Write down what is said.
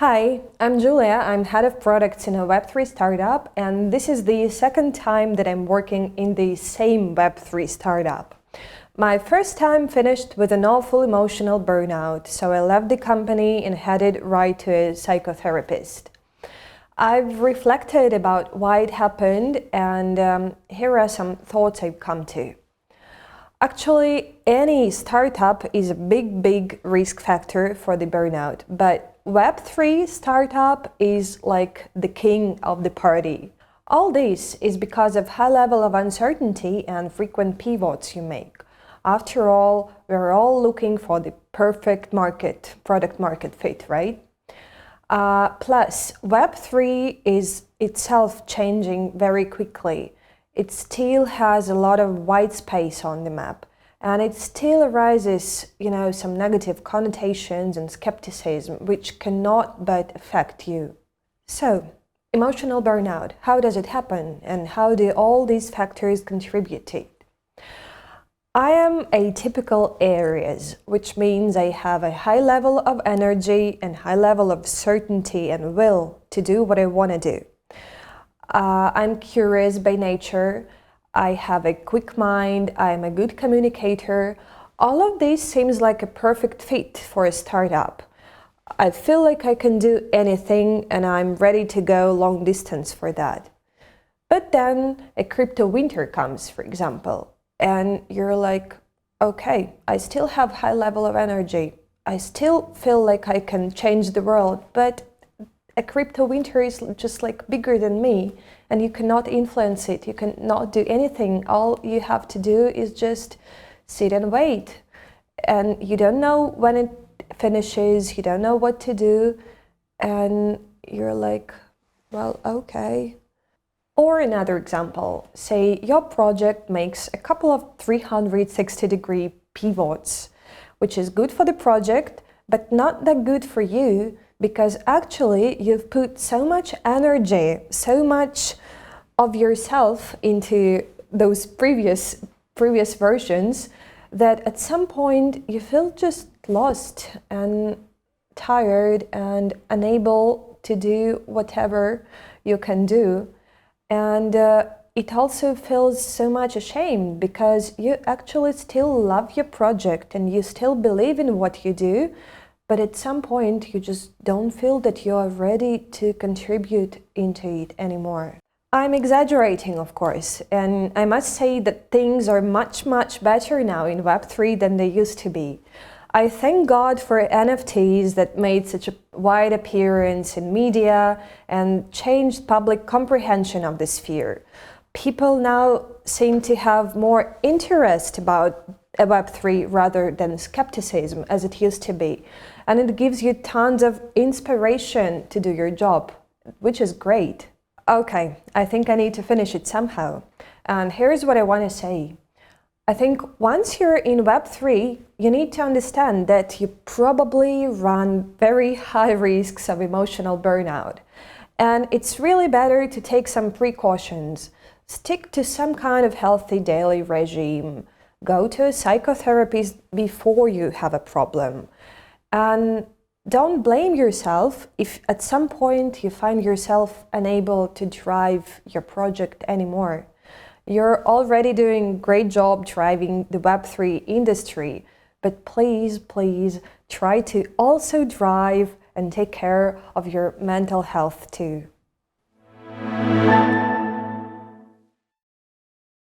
Hi, I'm Julia. I'm Head of Products in a Web3 startup, and this is the second time that I'm working in the same Web3 startup. My first time finished with an awful emotional burnout, so I left the company and headed right to a psychotherapist. I've reflected about why it happened, and here are some thoughts I've come to. Actually, any startup is a big risk factor for the burnout, but Web3 startup is like the king of the party. All this is because of high level of uncertainty and frequent pivots you make. After all, we're all looking for the perfect product market fit, right? Plus, Web3 is itself changing very quickly. It still has a lot of white space on the map. And it still arises, some negative connotations and skepticism, which cannot but affect you. So, emotional burnout, how does it happen? And how do all these factors contribute to it? I am atypical Aries, which means I have a high level of energy and high level of certainty and will to do what I want to do. I'm curious by nature. I have a quick mind, I'm a good communicator. All of this seems like a perfect fit for a startup. I feel like I can do anything and I'm ready to go long distance for that. But then a crypto winter comes, for example, and you're like, okay, I still have high level of energy. I still feel like I can change the world, but a crypto winter is just like bigger than me and you cannot influence it. You cannot do anything. All you have to do is just sit and wait. And you don't know when it finishes, you don't know what to do. And you're like, well, okay. Or another example, say your project makes a couple of 360-degree pivots, which is good for the project, but not that good for you, because actually you've put so much energy, so much of yourself into those previous versions that at some point you feel just lost and tired and unable to do whatever you can do. And it also feels so much ashamed because you actually still love your project and you still believe in what you do. But at some point, you just don't feel that you are ready to contribute into it anymore. I'm exaggerating, of course, and I must say that things are much better now in Web3 than they used to be. I thank God for NFTs that made such a wide appearance in media and changed public comprehension of the sphere. People now seem to have more interest about Web3 rather than skepticism as it used to be. And it gives you tons of inspiration to do your job, which is great. Okay, I think I need to finish it somehow. And here's what I want to say. I think once you're in Web3, you need to understand that you probably run very high risks of emotional burnout. And it's really better to take some precautions. Stick to some kind of healthy daily regime. Go to a psychotherapist before you have a problem. And don't blame yourself if at some point you find yourself unable to drive your project anymore. You're already doing a great job driving the Web3 industry, but please try to also drive and take care of your mental health too.